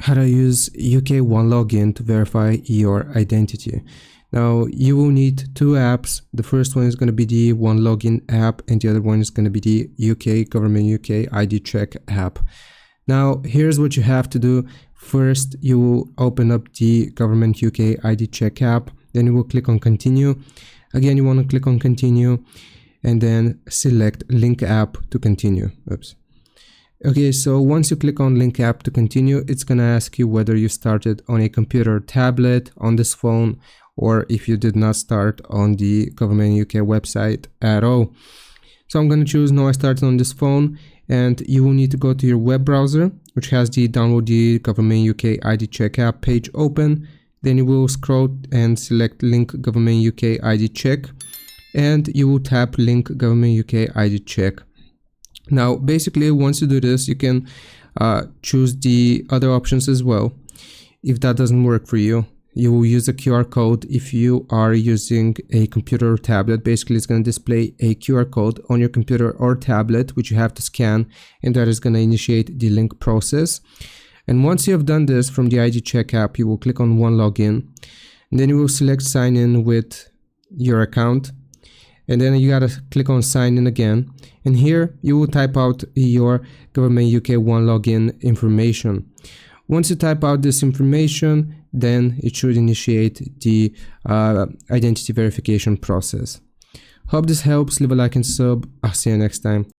how to use UK One Login to verify your identity. Now you will need two apps. The first one is going to be the One Login app, and the other one is going to be the Government UK ID Check app. Now here's what you have to do. First, you will open up the Government UK ID Check app, then you will click on continue. Again, you want to click on continue and then select link app to continue. Oops. Okay, so once you click on link app to continue, it's going to ask you whether you started on a computer or tablet, on this phone, or if you did not start on the Government UK website at all. So I'm going to choose no, I started on this phone, and you will need to go to your web browser, which has the download the Government UK ID Check app page open. Then you will scroll and select link Government UK ID Check, and you will tap link Government UK ID Check. Now basically, once you do this, you can choose the other options as well. If that doesn't work for you, you will use a QR code. If you are using a computer or tablet, basically it's going to display a QR code on your computer or tablet, which you have to scan, and that is going to initiate the link process. And once you have done this from the ID Check app, you will click on One Login, and then you will select sign in with your account, and then you gotta click on sign in again, and here you will type out your Government UK One Login information. Once you type out this information, then it should initiate the identity verification process. Hope this helps. Leave a like and sub. I'll see you next time.